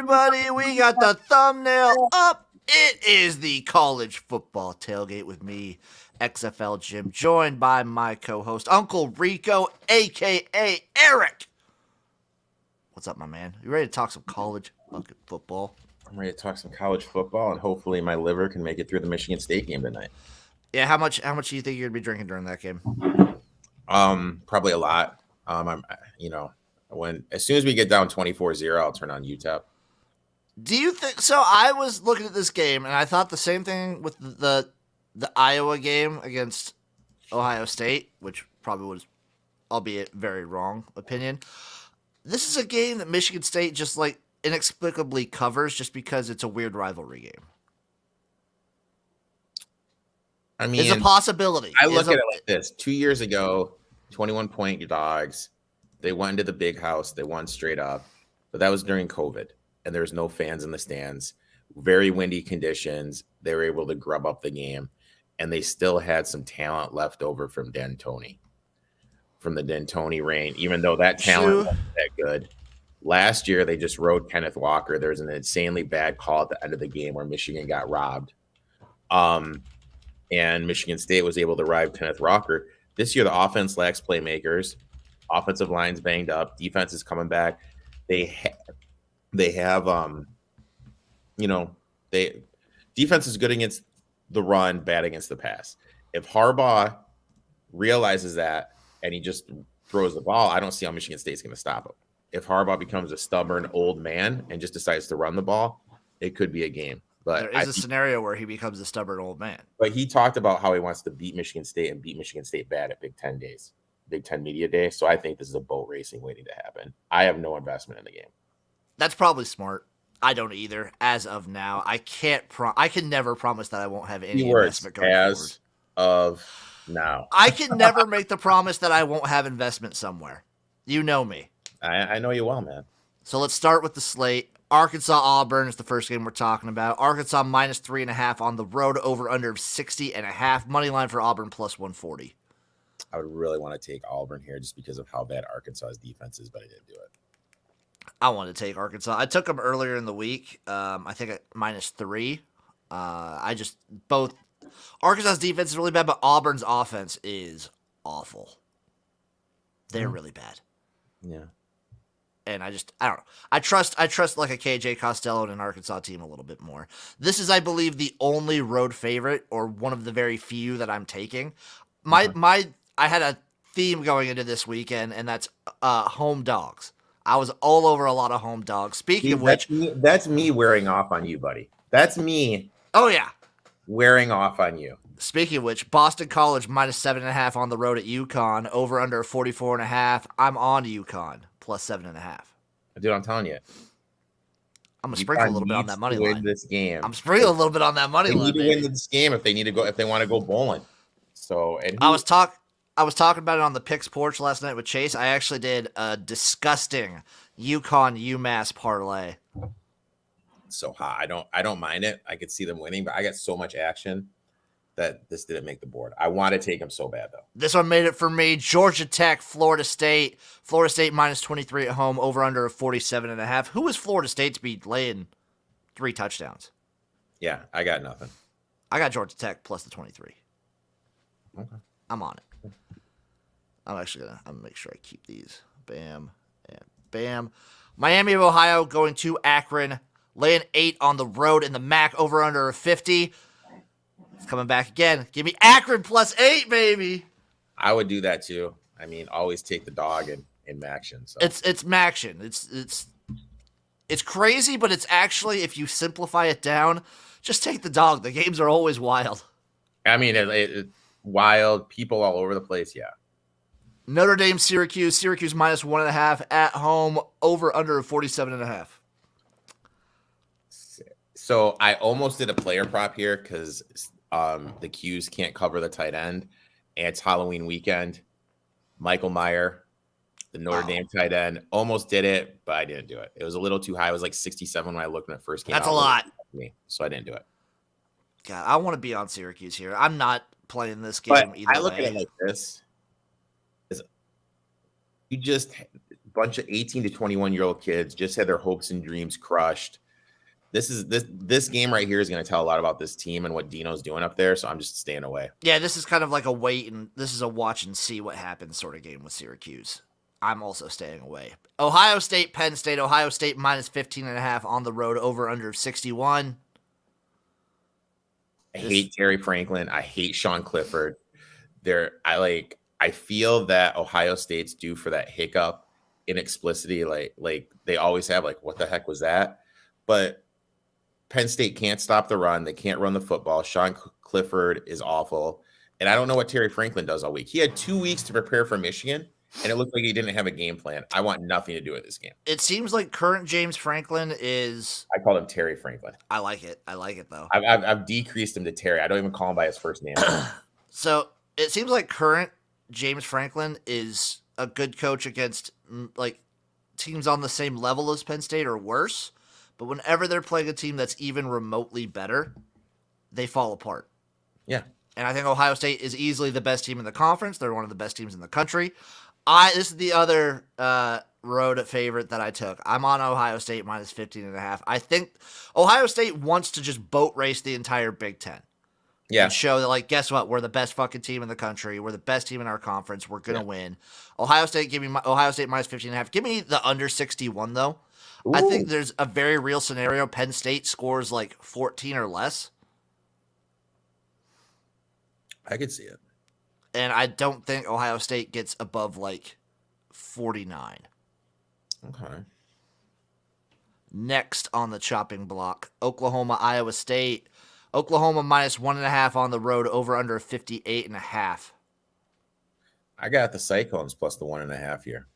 everybody? We got the thumbnail up. It is the college football tailgate with me, XFL Jim, joined by my co-host, Uncle Rico, a.k.a. Eric. What's up, my man? You ready to talk some college fucking football? I'm ready to talk some college football, and hopefully my liver can make it through the Michigan State game tonight. Yeah, how much do you think you're gonna be drinking during that game? Probably a lot. As soon as we get down 24-0, I'll turn on UTEP. Do you think so? I was looking at this game and I thought the same thing with the Iowa game against Ohio State, which probably was, albeit very wrong opinion. This is a game that Michigan State just like inexplicably covers just because it's a weird rivalry game. I mean, it's a possibility. I look at it like this: 2 years ago, 21-point dogs. They went into the big house. They won straight up, but that was during COVID, and there was no fans in the stands. Very windy conditions. They were able to grub up the game, and they still had some talent left over from the D'Antoni reign, even though that talent wasn't that good. Last year, they just rode Kenneth Walker. There was an insanely bad call at the end of the game where Michigan got robbed. And Michigan State was able to ride Kenneth Walker. This year, the offense lacks playmakers. Offensive line's banged up. Defense is coming back. Defense is good against the run, bad against the pass. If Harbaugh realizes that and he just throws the ball, I don't see how Michigan State's going to stop him. If Harbaugh becomes a stubborn old man and just decides to run the ball, it could be a game. But there is a scenario where he becomes a stubborn old man. But he talked about how he wants to beat Michigan State and beat Michigan State bad at Big Ten Media Day. So I think this is a boat racing waiting to happen. I have no investment in the game. That's probably smart. I don't either. As of now, I can never promise that I won't have any investment going forward. Of now, I can never make the promise that I won't have investment somewhere. You know me. I know you well, man. So let's start with the slate. Arkansas-Auburn is the first game we're talking about. Arkansas minus 3.5 on the road, over under 60.5. Money line for Auburn plus 140. I would really want to take Auburn here just because of how bad Arkansas's defense is, but I didn't do it. I wanted to take Arkansas. I took them earlier in the week. I think at minus 3. Arkansas's defense is really bad, but Auburn's offense is awful. They're really bad. Yeah. And I don't know. I trust like a KJ Costello and an Arkansas team a little bit more. This is, I believe, the only road favorite or one of the very few that I'm taking. I had a theme going into this weekend, and that's home dogs. I was all over a lot of home dogs. Speaking of which, that's me wearing off on you, buddy. That's me. Oh yeah, wearing off on you. Speaking of which, Boston College minus 7.5 on the road at UConn, over under 44.5. I'm on UConn plus 7.5. Dude, I'm telling you, I'm gonna sprinkle a little bit on that money line. This game, I'm sprinkling a little bit on that money line. They need to win this game if they want to go bowling. So, I was talking about it on the Picks porch last night with Chase. I actually did a disgusting UConn UMass parlay. So hot. I don't mind it. I could see them winning, but I got so much action that this didn't make the board. I want to take them so bad, though. This one made it for me. Georgia Tech, Florida State. Florida State minus 23 at home, over under 47.5. Who is Florida State to be laying 3 touchdowns? Yeah, I got nothing. I got Georgia Tech plus the 23. Okay. I'm on it. I'm gonna make sure I keep these. Bam and bam. Miami of Ohio going to Akron, laying 8 on the road in the MAC, over under 50. It's coming back again. Give me Akron plus 8, baby. I would do that too. I mean, always take the dog in Maction. So it's Maction. It's crazy, but it's actually, if you simplify it down, just take the dog. The games are always wild. I mean, wild, people all over the place. Yeah. Notre Dame, Syracuse minus 1.5 at home, over under 47.5. So I almost did a player prop here because the Qs can't cover the tight end, and it's Halloween weekend. Michael Mayer, the Notre Dame tight end, almost did it, but I didn't do it. It was a little too high. It was like 67 when I looked when it first came out. That's a lot. So I didn't do it. God, I want to be on Syracuse here. I'm not playing this game either way. I look at it like this. bunch of 18 to 21-year-old kids just had their hopes and dreams crushed. This game right here is going to tell a lot about this team and what Dino's doing up there. So I'm just staying away. Yeah, this is kind of like a wait and this is a watch and see what happens sort of game with Syracuse. I'm also staying away. Ohio State, Penn State. Ohio State minus 15.5 on the road, over under 61. I hate Terry Franklin. I hate Sean Clifford. I feel that Ohio State's due for that hiccup in explicitity. Like they always have, like, what the heck was that? But Penn State can't stop the run. They can't run the football. Sean Clifford is awful. And I don't know what Terry Franklin does all week. He had 2 weeks to prepare for Michigan, and it looked like he didn't have a game plan. I want nothing to do with this game. It seems like current James Franklin is... I call him Terry Franklin. I like it. I like it, though. I've decreased him to Terry. I don't even call him by his first name. So it seems like current James Franklin is a good coach against, like, teams on the same level as Penn State or worse. But whenever they're playing a team that's even remotely better, they fall apart. Yeah. And I think Ohio State is easily the best team in the conference. They're one of the best teams in the country. This is the other road favorite that I took. I'm on Ohio State minus 15.5. I think Ohio State wants to just boat race the entire Big Ten. Yeah. And show that, like, guess what? We're the best fucking team in the country. We're the best team in our conference. We're going to win. Ohio State, give me Ohio State minus 15.5. Give me the under 61, though. Ooh. I think there's a very real scenario. Penn State scores like 14 or less. I could see it. And I don't think Ohio State gets above like 49. Okay. Next on the chopping block, Oklahoma, Iowa State. Oklahoma minus 1.5 on the road, over under 58.5. I got the Cyclones plus the 1.5 here.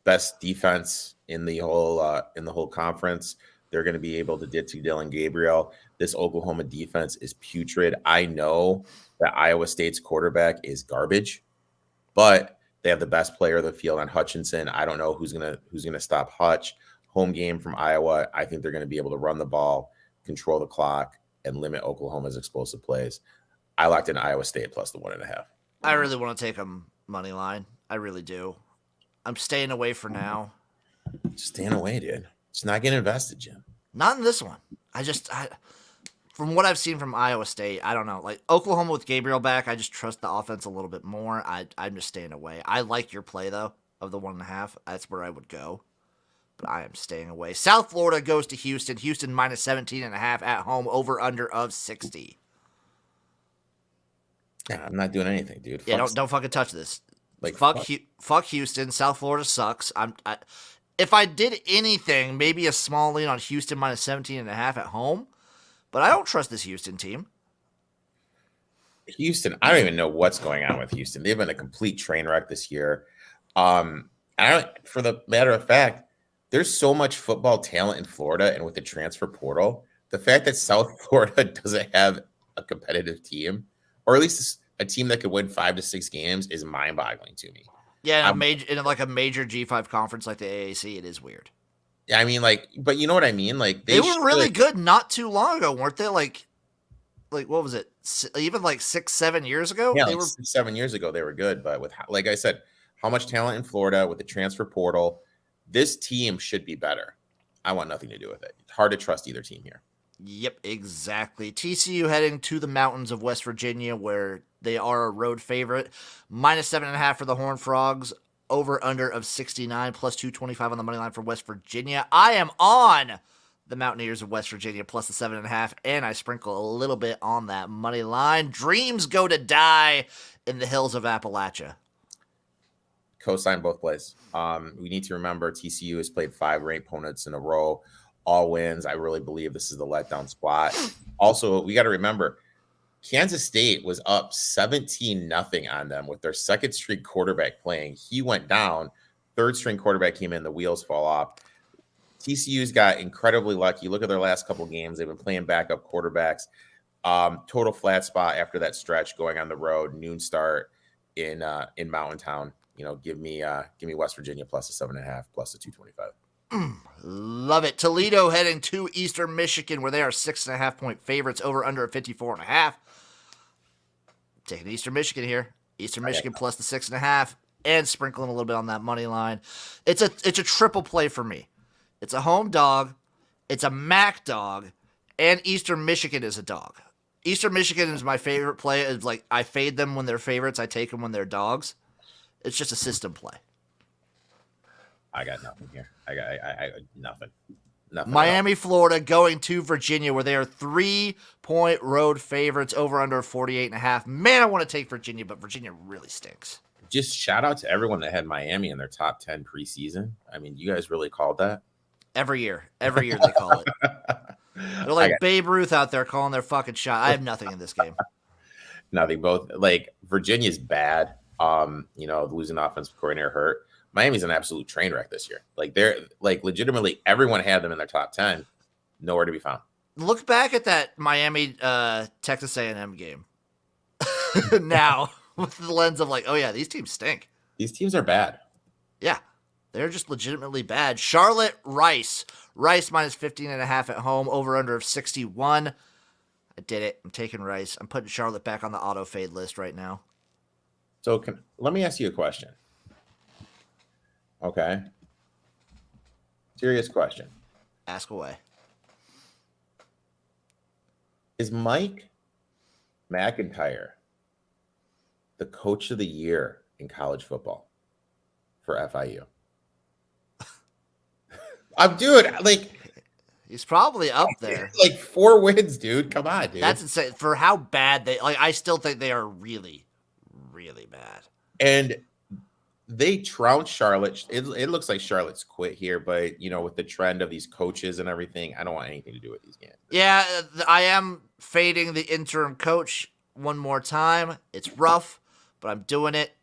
Best defense in the whole conference. They're going to be able to get to Dylan Gabriel. This Oklahoma defense is putrid. I know that Iowa State's quarterback is garbage, but they have the best player of the field on Hutchinson. I don't know who's gonna stop Hutch. Home game from Iowa. I think they're going to be able to run the ball, control the clock, and limit Oklahoma's explosive plays. I locked in Iowa State plus the 1.5. I really want to take them money line. I really do. I'm staying away for now. Staying away, dude. It's not getting invested, Jim. Not in this one. From what I've seen from Iowa State, I don't know. Like Oklahoma with Gabriel back, I just trust the offense a little bit more. I'm just staying away. I like your play, though, of the 1.5. That's where I would go. But I am staying away. South Florida goes to Houston. Houston minus 17.5 at home, over under of 60. Yeah, I'm not doing anything, dude. Yeah, don't fucking touch this. Like fuck Houston. South Florida sucks. If I did anything, maybe a small lean on Houston minus 17.5 at home, but I don't trust this Houston team. Houston, I don't even know what's going on with Houston. They've been a complete train wreck this year. For the matter of fact, there's so much football talent in Florida, and with the transfer portal, the fact that South Florida doesn't have a competitive team, or at least a team that could win 5 to 6 games, is mind-boggling to me. Yeah, in a major G5 conference like the AAC, it is weird. Yeah, I mean, but you know what I mean? Like they were really good not too long ago, weren't they? Like what was it? Even like 6-7 years ago? Yeah, 6-7 years ago they were good, but with, like I said, how much talent in Florida with the transfer portal, this team should be better. I want nothing to do with it. It's hard to trust either team here. Yep, exactly. TCU heading to the mountains of West Virginia, where they are a road favorite. Minus 7.5 for the Horned Frogs. Over under of 69, plus 225 on the money line for West Virginia. I am on the Mountaineers of West Virginia plus the 7.5, and I sprinkle a little bit on that money line. Dreams go to die in the hills of Appalachia. Co-sign both plays. We need to remember TCU has played 5 ranked opponents in a row, all wins. I really believe this is the letdown spot. Also, we got to remember, Kansas State was up 17-0 on them with their second string quarterback playing. He went down. Third string quarterback came in. The wheels fall off. TCU's got incredibly lucky. Look at their last couple games. They've been playing backup quarterbacks. Total flat spot after that stretch going on the road. Noon start in Mountain Town. Give me West Virginia plus the 7.5 plus the 225. Love it. Toledo heading to Eastern Michigan, where they are 6.5 point favorites, over under 54.5. Taking Eastern Michigan here. Eastern Michigan plus the 6.5. and sprinkling a little bit on that money line. It's a triple play for me. It's a home dog, it's a MAC dog, and Eastern Michigan is a dog. Eastern Michigan is my favorite play. It's like I fade them when they're favorites. I take them when they're dogs. It's just a system play. I got nothing here. I got nothing. Nothing. Miami, Florida going to Virginia where they are 3-point road favorites over under 48.5. Man, I want to take Virginia, but Virginia really stinks. Just shout out to everyone that had Miami in their top 10 preseason. I mean, you guys really called that? Every year they call it. They're like Babe Ruth out there calling their fucking shot. I have nothing in this game. Nothing. Both like Virginia's bad. Losing offensive coordinator hurt. Miami's an absolute train wreck this year. Like they're like legitimately everyone had them in their top 10. Nowhere to be found. Look back at that Miami Texas A&M game now with the lens of like, oh yeah, these teams stink. These teams are bad. Yeah. They're just legitimately bad. Charlotte, Rice minus 15.5 at home, over under of 61. I did it. I'm taking Rice. I'm putting Charlotte back on the auto fade list right now. So let me ask you a question. Okay. Serious question. Ask away. Is Mike McIntyre the coach of the year in college football for FIU? He's probably up there. Like 4 wins, dude. Come on, dude. That's insane. For how bad they I still think they are really, really bad. And they trounced Charlotte. It looks like Charlotte's quit here, but with the trend of these coaches and everything, I don't want anything to do with these games. Yeah, I am fading the interim coach one more time. It's rough, but I'm doing it.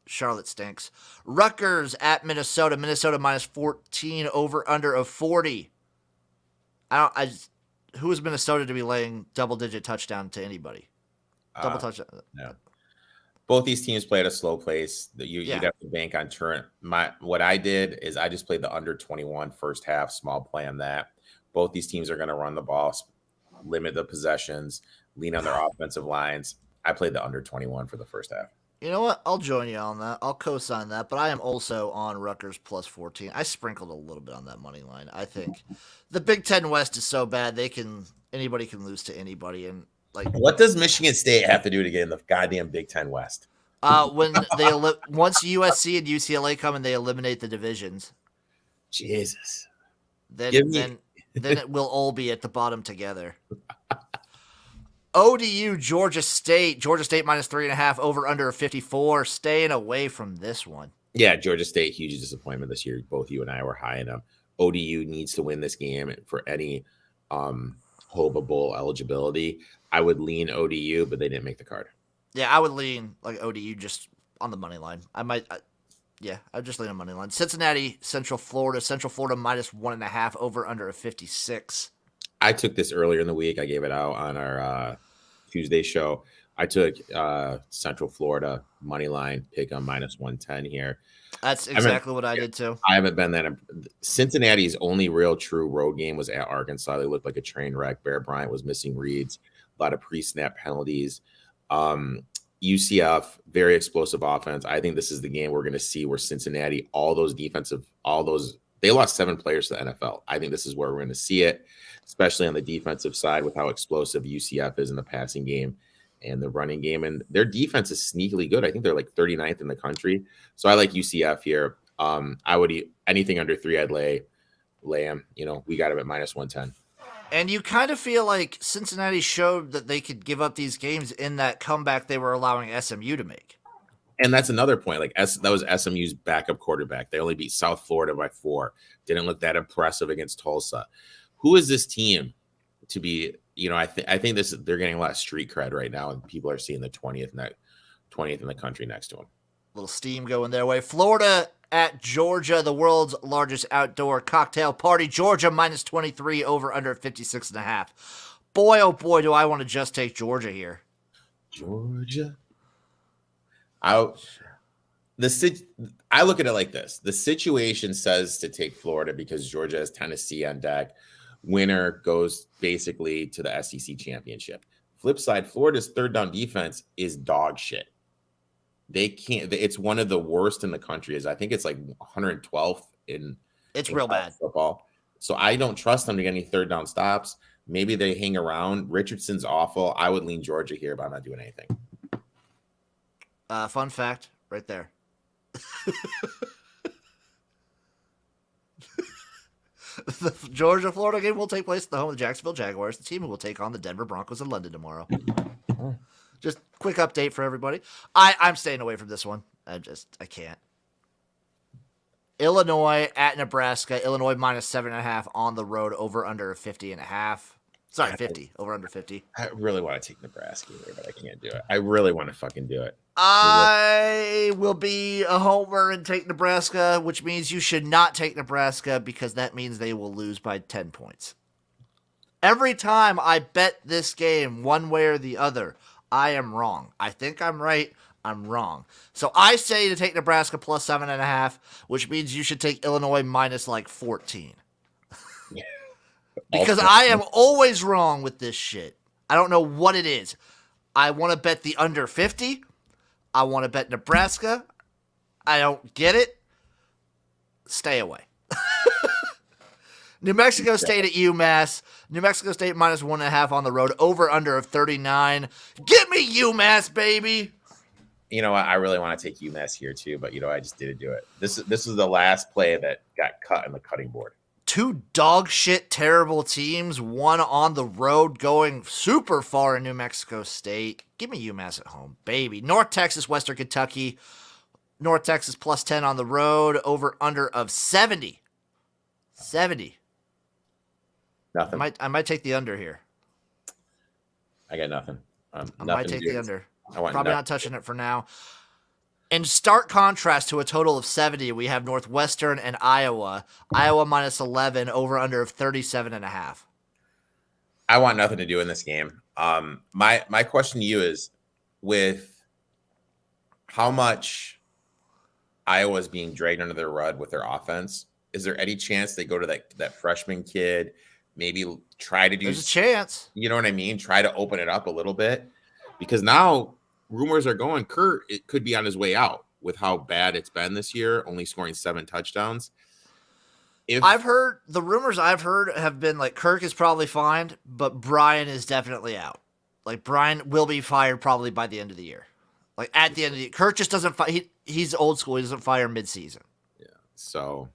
Charlotte stinks. Rutgers at Minnesota. Minnesota minus 14, over under of 40. Who is Minnesota to be laying double-digit touchdown to anybody? Double touchdown. No. Both these teams play at a slow pace. You'd have to bank on turn. What I did is I just played the under 21 first half, small play on that. Both these teams are going to run the ball, limit the possessions, lean on their offensive lines. I played the under 21 for the first half. You know what? I'll join you on that. I'll co-sign that, but I am also on Rutgers plus 14. I sprinkled a little bit on that money line. I think the Big Ten West is so bad anybody can lose to anybody. And what does Michigan State have to do to get in the goddamn Big Ten West? When once USC and UCLA come and they eliminate the divisions, Jesus, then it will all be at the bottom together. ODU, Georgia State minus 3.5, over under 54. Staying away from this one. Yeah, Georgia State, huge disappointment this year. Both you and I were high in them. ODU needs to win this game for any hope of bowl eligibility. I would lean ODU, but they didn't make the card. Yeah, I would lean ODU just on the money line. I'd just lean on money line. Cincinnati, Central Florida minus 1.5, over under of 56. I took this earlier in the week. I gave it out on our Tuesday show. I took Central Florida money line pick on minus 110 here. That's exactly what I did too. I haven't been that. Cincinnati's only real true road game was at Arkansas. They looked like a train wreck. Bear Bryant was missing reads, a lot of pre-snap penalties. UCF, very explosive offense. I think this is the game we're going to see where Cincinnati, they lost 7 players to the NFL. I think this is where we're going to see it, especially on the defensive side with how explosive UCF is in the passing game and the running game. And their defense is sneakily good. I think they're like 39th in the country. So I like UCF here. I would anything under 3, I'd lay them. We got them at minus 110. And you kind of feel like Cincinnati showed that they could give up these games in that comeback they were allowing SMU to make. And that's another point. That was SMU's backup quarterback. They only beat South Florida by 4. Didn't look that impressive against Tulsa. Who is this team to be? I think they're getting a lot of street cred right now, and people are seeing the 20th in the country next to them. Little steam going their way. Florida at Georgia, the world's largest outdoor cocktail party. Georgia minus 23, over under 56.5. Boy, oh boy, do I want to just take Georgia here. Georgia. I look at it like this. The situation says to take Florida because Georgia has Tennessee on deck. Winner goes basically to the SEC championship. Flip side, Florida's third down defense is dog shit. They can't. It's one of the worst in the country. I think it's like 112th It's in real college bad. football. So I don't trust them to get any third down stops. Maybe they hang around. Richardson's awful. I would lean Georgia here, but I'm not doing anything. Fun fact right there. The Georgia-Florida game will take place at the home of the Jacksonville Jaguars, the team who will take on the Denver Broncos in London tomorrow. Just quick update for everybody. I'm staying away from this one. I can't. Illinois at Nebraska. Illinois minus 7.5 on the road, over under 50.5. Sorry, 50. Over under 50. I really want to take Nebraska here, but I can't do it. I really want to fucking do it. I will be a homer and take Nebraska, which means you should not take Nebraska because that means they will lose by 10 points. Every time I bet this game one way or the other, I am wrong. I think I'm right. I'm wrong. So I say to take Nebraska plus 7.5, which means you should take Illinois minus like 14. Because I am always wrong with this shit. I don't know what it is. I want to bet the under 50. I want to bet Nebraska. I don't get it. Stay away. New Mexico State at UMass. New Mexico State minus 1.5 on the road. Over under of 39. Give me UMass, baby. You know what? I really want to take UMass here too, but I just didn't do it. This is the last play that got cut on the cutting board. Two dog shit terrible teams, one on the road going super far in New Mexico State. Give me UMass at home, baby. North Texas, Western Kentucky. North Texas plus 10 on the road, over under of 70. 70. Nothing. I might take the under here. I got nothing. I might take the under. Probably nothing. not touching it for now. In stark contrast to a total of 70, we have Northwestern and Iowa. Iowa minus 11, over under of 37.5. I want nothing to do in this game. My question to you is, with how much Iowa is being dragged under their rug with their offense, is there any chance they go to that freshman kid, maybe try to do? There's a chance. You know what I mean? Try to open it up a little bit, because now rumors are going Kurt, it could be on his way out with how bad it's been this year, only scoring 7 touchdowns. The rumors I've heard have been like Kirk is probably fine, but Brian is definitely out. Like Brian will be fired probably by the end of the year. Like at the end of the year. Kirk just doesn't he's old school. He doesn't fire mid-season. Yeah. So,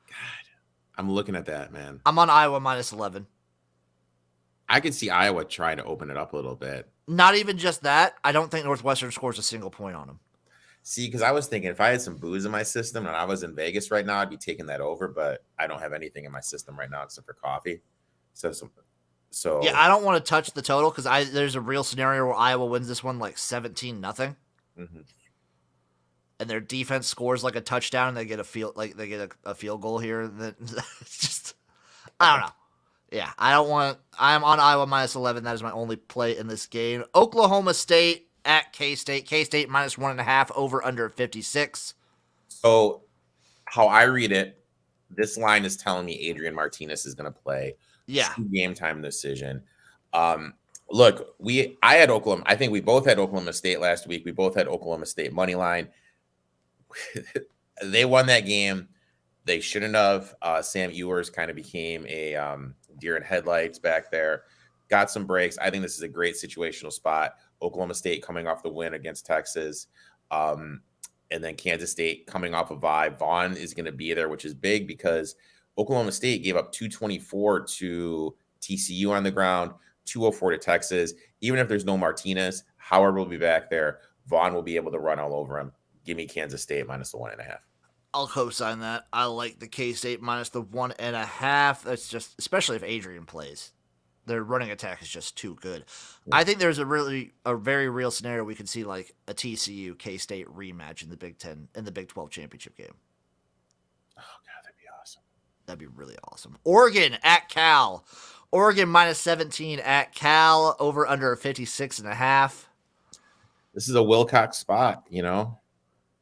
God, I'm looking at that, man. I'm on Iowa minus 11. I could see Iowa trying to open it up a little bit. Not even just that. I don't think Northwestern scores a single point on them. See, because I was thinking if I had some booze in my system and I was in Vegas right now, I'd be taking that over, but I don't have anything in my system right now except for coffee. So yeah, I don't want to touch the total because there's a real scenario where Iowa wins this one like 17-0. Mm-hmm. And their defense scores like a touchdown and they get a field goal here. It's just, I don't know. Yeah, I'm on Iowa minus 11. That is my only play in this game. Oklahoma State at K-State. K-State minus 1.5, over under 56. So how I read it, this line is telling me Adrian Martinez is going to play. Yeah. Game time decision. Look, I had Oklahoma. I think we both had Oklahoma State last week. We both had Oklahoma State money line. They won that game. They shouldn't have. Sam Ewers kind of became a deer in headlights back there. Got some breaks. I think this is a great situational spot. Oklahoma State coming off the win against Texas. And then Kansas State coming off a bye. Vaughn is going to be there, which is big because Oklahoma State gave up 224 to TCU on the ground, 204 to Texas. Even if there's no Martinez, Howard will be back there. Vaughn will be able to run all over him. Give me Kansas State minus the 1.5. I'll co-sign that. I like the K-State minus the 1.5. That's just, especially if Adrian plays. Their running attack is just too good. Yeah. I think there's a very real scenario we could see like a TCU K-State rematch in the Big 12 championship game. Oh God, that'd be awesome. That'd be really awesome. Oregon at Cal. Oregon minus 17 at Cal, over under 56.5. This is a Wilcox spot,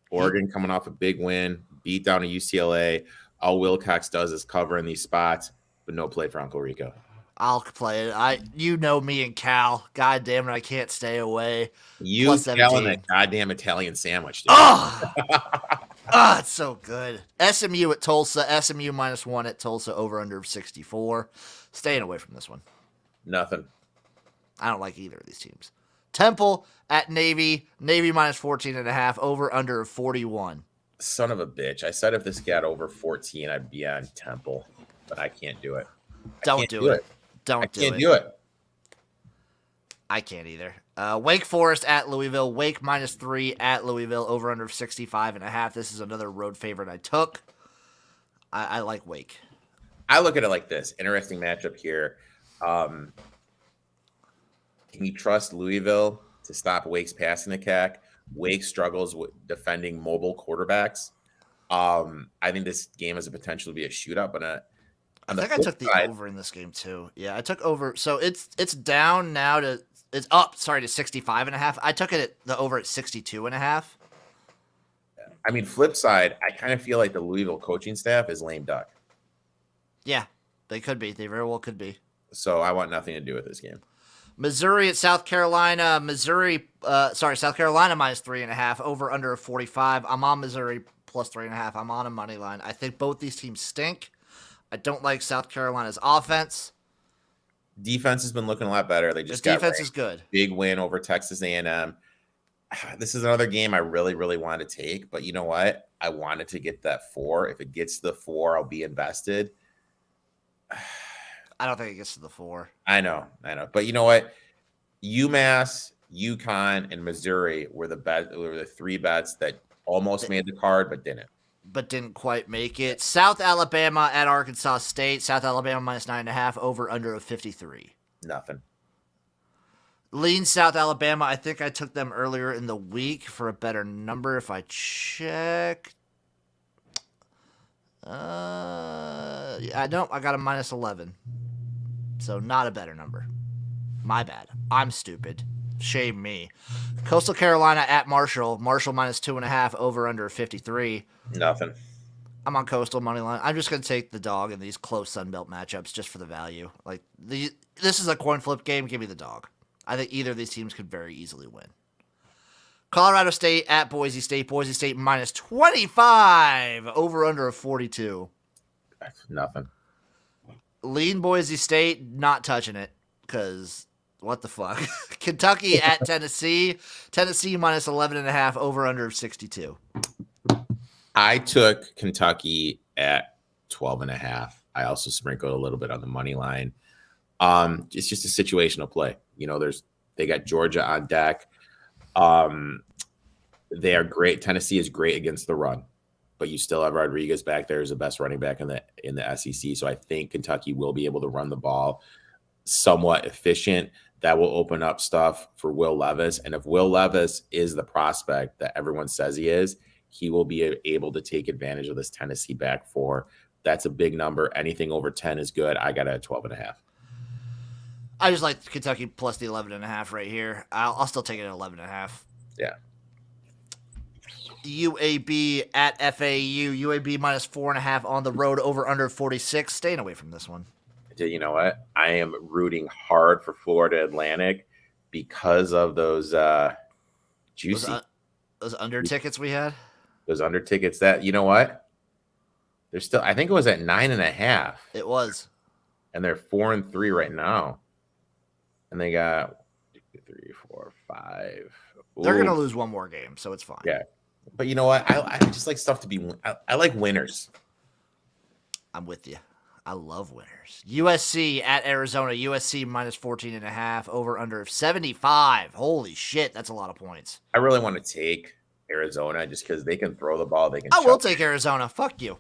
Oregon coming off a big win, beat down a UCLA. All Wilcox does is cover in these spots, but no play for Uncle Rico. I'll play it. You know me and Cal. God damn it, I can't stay away. You Plus selling 17. that goddamn Italian sandwich, dude. Oh, it's so good. SMU at Tulsa. SMU -1 at Tulsa. Over under of 64. Staying away from this one. Nothing. I don't like either of these teams. Temple at Navy. Navy -14.5. Over under of 41. Son of a bitch. I said if this got over 14, I'd be on Temple, but I can't do it. Don't do it. Don't do it. I can't do it. I can't either. Wake Forest at Louisville. Wake -3 at Louisville. Over under of 65.5. This is another road favorite I took. I like Wake. I look at it like this. Interesting matchup here. Can you trust Louisville to stop Wake's passing attack? Wake struggles with defending mobile quarterbacks. I think this game has a potential to be a shootout, but I think I took the over in this game too. Yeah, I took over. So it's down now to it's up. Sorry, to 65.5. I took the over at 62.5. I mean, flip side, I kind of feel like the Louisville coaching staff is lame duck. Yeah, they could be. They very well could be. So I want nothing to do with this game. Missouri at South Carolina. South Carolina -3.5. Over under of 45. I'm on Missouri +3.5. I'm on a money line. I think both these teams stink. I don't like South Carolina's offense. Defense has been looking a lot better. They just got defense is good. Big win over Texas A&M. This is another game I really, really want to take, but you know what? I wanted to get that 4. If it gets to the 4, I'll be invested. I don't think it gets to the 4. I know. But you know what? UMass, UConn, and Missouri were the 3 bets that almost made the card but didn't. But didn't quite make it. South Alabama at Arkansas State. South Alabama -9.5. Over under of 53. Nothing. Lean South Alabama. I think I took them earlier in the week for a better number. If I check, I got a -11. So not a better number. My bad. I'm stupid. Shame me. Coastal Carolina at Marshall. Marshall -2.5. Over under 53. Nothing. I'm on Coastal money line. I'm just going to take the dog in these close Sunbelt matchups just for the value. This is a coin flip game. Give me the dog. I think either of these teams could very easily win. Colorado State at Boise State. Boise State -25. Over under of 42. Nothing. Lean Boise State. Not touching it because what the fuck. Kentucky at Tennessee. Tennessee -11.5. Over under of 62. I took Kentucky at 12.5. I also sprinkled a little bit on the money line. It's just a situational play. You know, they got Georgia on deck. They are great. Tennessee is great against the run, but you still have Rodriguez back there as the best running back in the SEC. So I think Kentucky will be able to run the ball somewhat efficient. That will open up stuff for Will Levis. And if Will Levis is the prospect that everyone says he is, he will be able to take advantage of this Tennessee back 4. That's a big number. Anything over 10 is good. I got it at 12.5. I just like Kentucky plus the 11.5 right here. I'll still take it at 11.5. Yeah. UAB at FAU. UAB -4.5 on the road. Over under 46. Staying away from this one. You know what? I am rooting hard for Florida Atlantic because of those juicy those under tickets we had. Those under tickets that, you know what? They're still, I think it was at 9.5. It was. And they're 4-3 right now. And they got 2, 3, 4, 5. Ooh. They're going to lose one more game, so it's fine. Yeah. But you know what? I just like stuff to be, I like winners. I'm with you. I love winners. USC at Arizona. USC -14.5. Over under 75. Holy shit, that's a lot of points. I really want to take Arizona just because they can throw the ball. They can. I will take Arizona. Fuck you.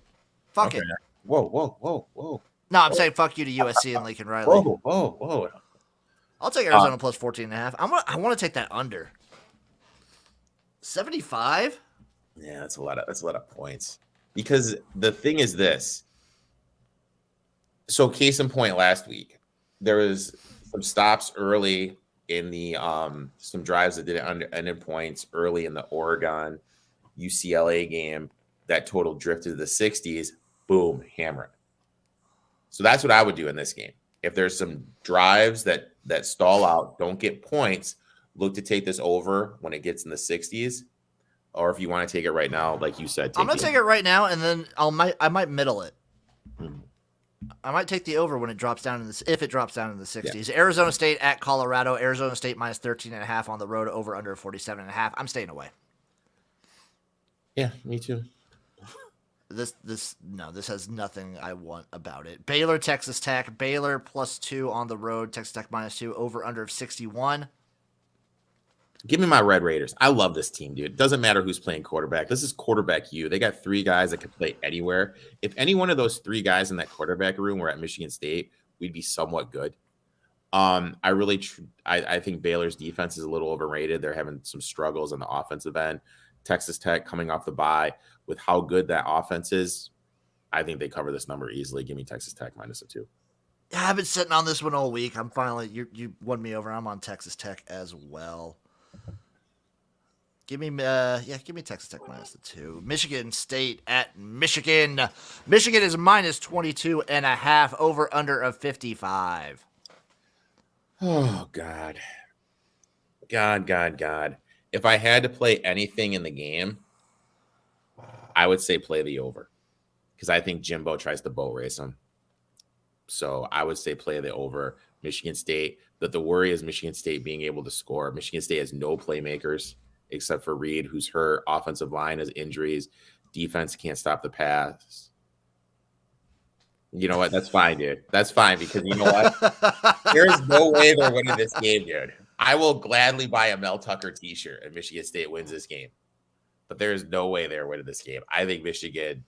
Fuck it. Whoa. No, I'm saying fuck you to USC and Lincoln Riley. Whoa. I'll take Arizona plus 14.5. I want to take that under. 75? Yeah, that's a lot of points. Because the thing is this. So case in point, last week there was some stops early in the some drives that didn't end in points early in the Oregon UCLA game that total drifted to the 60s. Boom, hammer it. So that's what I would do in this game. If there's some drives that stall out, don't get points, look to take this over when it gets in the 60s. Or if you want to take it right now, like you said, I'm gonna take it right now, and then I might middle it. Mhm. I might take the over when it drops down in this if it drops down in the 60s. Yeah. Arizona State at Colorado. Arizona State minus 13.5 on the road, over under 47.5. I'm staying away. Yeah, me too. This has nothing I want about it. Baylor, Texas Tech. Baylor +2 on the road. Texas Tech -2. Over under of 61. Give me my Red Raiders. I love this team, dude. It doesn't matter who's playing quarterback. This is quarterback U. They got 3 guys that can play anywhere. If any one of those 3 guys in that quarterback room were at Michigan State, we'd be somewhat good. I really, I think Baylor's defense is a little overrated. They're having some struggles on the offensive end. Texas Tech coming off the bye with how good that offense is, I think they cover this number easily. Give me Texas Tech -2. I've been sitting on this one all week. I'm finally you won me over. I'm on Texas Tech as well. Give me Texas Tech -2. Michigan State at Michigan. Michigan is -22.5. Over under of 55. Oh God. If I had to play anything in the game, I would say play the over, because I think Jimbo tries to boat race him. So I would say play the over. Michigan State. But the worry is Michigan State being able to score. Michigan State has no playmakers except for Reed, who's hurt. Offensive line has injuries. Defense can't stop the pass. You know what? That's fine, dude. That's fine, because you know what? There's no way they're winning this game, dude. I will gladly buy a Mel Tucker t-shirt if Michigan State wins this game. But there's no way they're winning this game. I think Michigan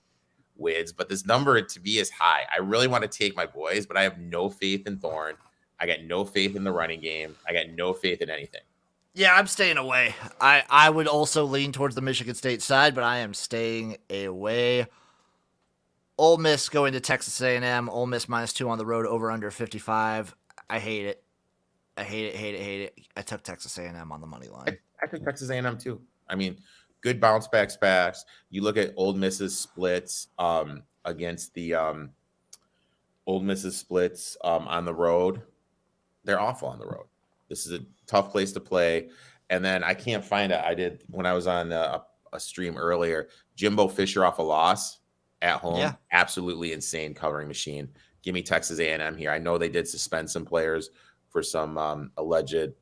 wins, but this number to me is high. I really want to take my boys, but I have no faith in Thorne. I got no faith in the running game. I got no faith in anything. Yeah, I'm staying away. I would also lean towards the Michigan State side, but I am staying away. Ole Miss going to Texas A&M. Ole Miss -2 on the road, over under 55. I hate it. I hate it. I took Texas A&M on the money line. I took Texas A&M too. I mean, good bounce back spats. You look at Ole Miss's splits against the Ole Miss's splits on the road. They're awful on the road. This is a tough place to play. And then I can't find it. I did when I was on a stream earlier. Jimbo Fisher off a loss at home. Yeah. Absolutely insane covering machine. Give me Texas A&M here. I know they did suspend some players for some alleged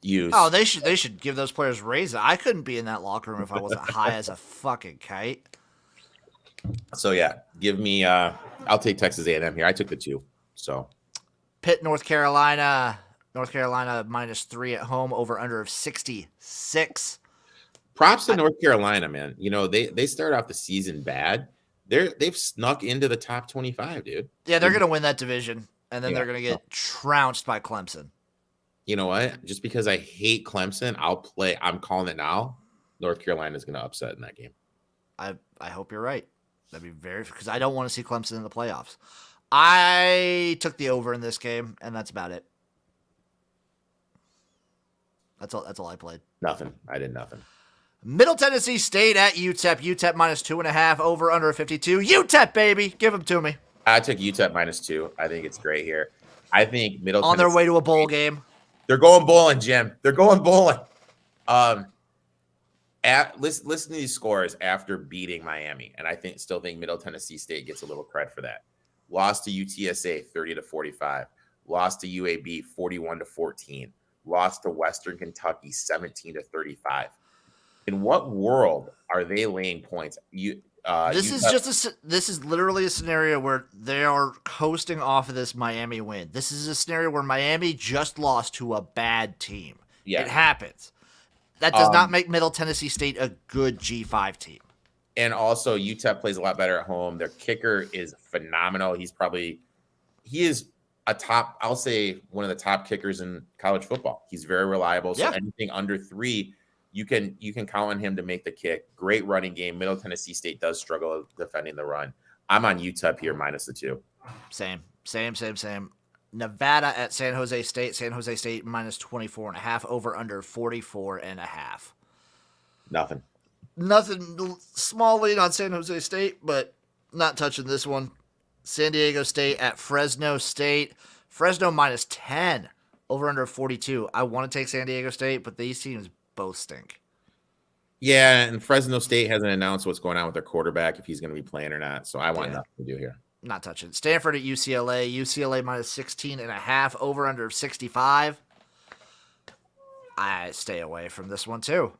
use. Oh, they should give those players raises. I couldn't be in that locker room if I wasn't high as a fucking kite. So yeah, give me. I'll take Texas A&M here. I took the 2. So Pitt, North Carolina. North Carolina -3 at home, over under of 66. Props to North Carolina, man. You know, they start off the season bad. They've snuck into the top 25, dude. Yeah, they're gonna win that division, and then they're gonna get trounced by Clemson. You know what? Just because I hate Clemson, I'm calling it now. North Carolina is gonna upset in that game. I hope you're right. That'd be because I don't want to see Clemson in the playoffs. I took the over in this game, and that's about it. That's all I played. Nothing. I did nothing. Middle Tennessee State at UTEP. UTEP -2.5, over under 52. UTEP, baby. Give them to me. I took UTEP -2. I think it's great here. I think Middle on Tennessee their way to a bowl game. They're going bowling, Jim. They're going bowling. Listen to these scores after beating Miami, and I still think Middle Tennessee State gets a little credit for that. Lost to UTSA 30-45. Lost to UAB 41-14. Lost to Western Kentucky 17-35. In what world are they laying points? This is literally a scenario where they are coasting off of this Miami win. This is a scenario where Miami just lost to a bad team. Yeah. It happens. That does not make Middle Tennessee State a good G5 team. And also, UTEP plays a lot better at home. Their kicker is phenomenal. He is I'll say one of the top kickers in college football. He's very reliable. So anything under 3, you can count on him to make the kick. Great running game. Middle Tennessee State does struggle defending the run. I'm on UTEP here -2. Same. Nevada at San Jose State. San Jose State -24.5, over under 44.5. Nothing. Small lead on San Jose State, but not touching this one. San Diego State at Fresno State. Fresno minus 10. Over under 42. I want to take San Diego State, but these teams both stink. Yeah, and Fresno State hasn't announced what's going on with their quarterback, if he's going to be playing or not. So I want nothing to do here. Not touching. Stanford at UCLA. UCLA minus 16.5. Over under 65. I stay away from this one too.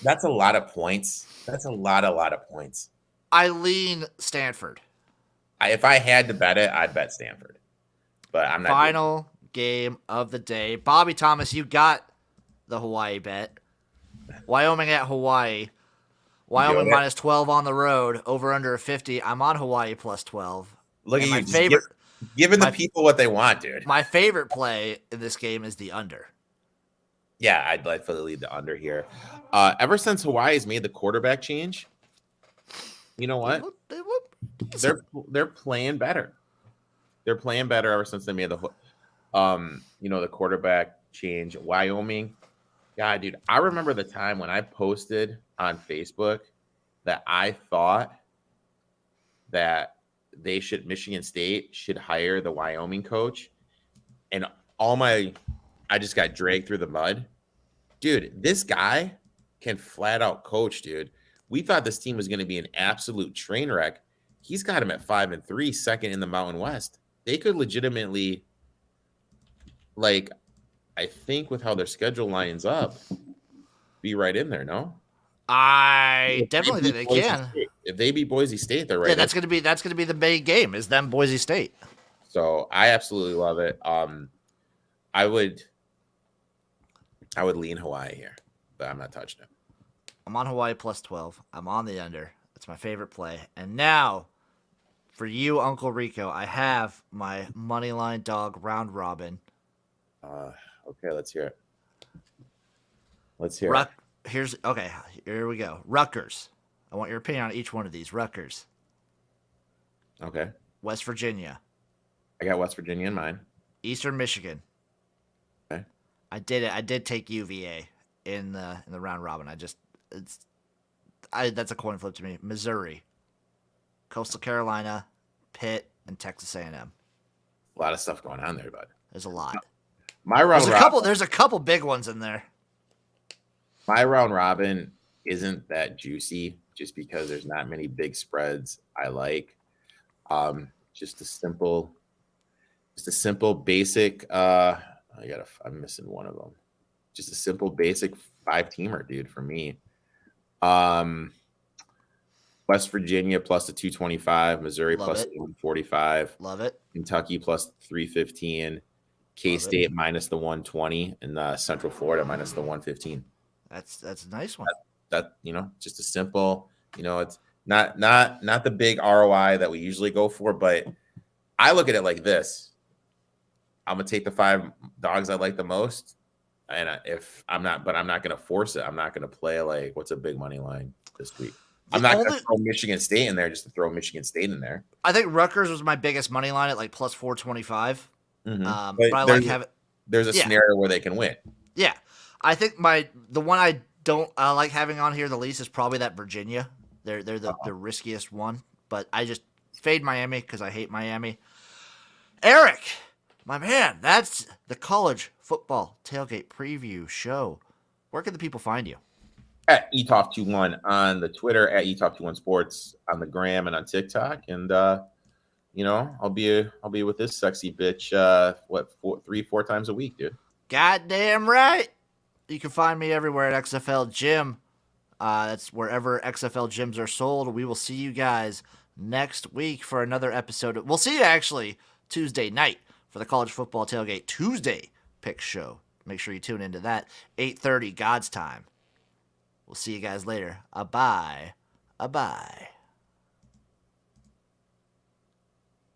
That's a lot of points. That's a lot of points. I lean Stanford. If I had to bet it, I'd bet Stanford. But I'm not. Final game of the day. Bobby Thomas, you got the Hawaii bet. Wyoming at Hawaii. Wyoming minus 12 on the road. Over under 50. I'm on Hawaii plus 12. Look at my you. Favorite, giving the people what they want, dude. My favorite play in this game is the under. Yeah, I'd like to lead the under here. Ever since Hawaii's made the quarterback change, you know what? They're playing better. They're playing better ever since they made the the quarterback change. Wyoming, God, dude, I remember the time when I posted on Facebook that I thought that Michigan State should hire the Wyoming coach, and I just got dragged through the mud. Dude, this guy can flat out coach, dude. We thought this team was going to be an absolute train wreck. He's got him at 5-3, second in the Mountain West. They could legitimately, I think with how their schedule lines up, be right in there, no? I definitely think they can. If they beat Boise State, they're right. Yeah, that's gonna be the big game, is them Boise State. So I absolutely love it. I would lean Hawaii here, but I'm not touching it. I'm on Hawaii plus 12. I'm on the under. It's my favorite play. And now, for you, Uncle Rico, I have my moneyline dog round robin. Okay, let's hear it. Here we go. Rutgers. I want your opinion on each one of these. Rutgers. Okay. West Virginia. I got West Virginia in mine. Eastern Michigan. Okay. I did take UVA in the round robin. That's a coin flip to me. Missouri, Coastal Carolina, Pitt, and Texas A&M. A lot of stuff going on there, bud. There's a lot. There's a couple big ones in there. My round robin isn't that juicy just because there's not many big spreads I like. Just a simple basic. I'm missing one of them. Just a simple basic 5-teamer, dude, for me. West Virginia plus the 225, Missouri plus 145. Love it. Kentucky plus 315, K-State minus the 120, and Central Florida minus the 115. That's a nice one. That just a simple, it's not the big ROI that we usually go for, but I look at it like this. I'm gonna take the 5 dogs I like the most, and I'm not gonna force it. I'm not gonna play what's a big money line this week. I'm not gonna throw Michigan State in there just to throw Michigan State in there. I think Rutgers was my biggest money line at plus 425. Mm-hmm. But I like having. There's a scenario where they can win. Yeah, I think the one I don't like having on here the least is probably that Virginia. They're the riskiest one, but I just fade Miami because I hate Miami. Eric, my man, that's the college football tailgate preview show. Where can the people find you? At eTop21 on the Twitter, at eTop21 Sports on the gram and on TikTok, and I'll be with this sexy bitch 3-4 times a week, dude. Goddamn right. You can find me everywhere at XFL Gym. That's wherever XFL gyms are sold. We will see you guys next week for another episode. We'll see you actually Tuesday night for the College Football Tailgate Tuesday pick show. Make sure you tune into that. 8:30 God's time. We'll see you guys later. Bye. Bye.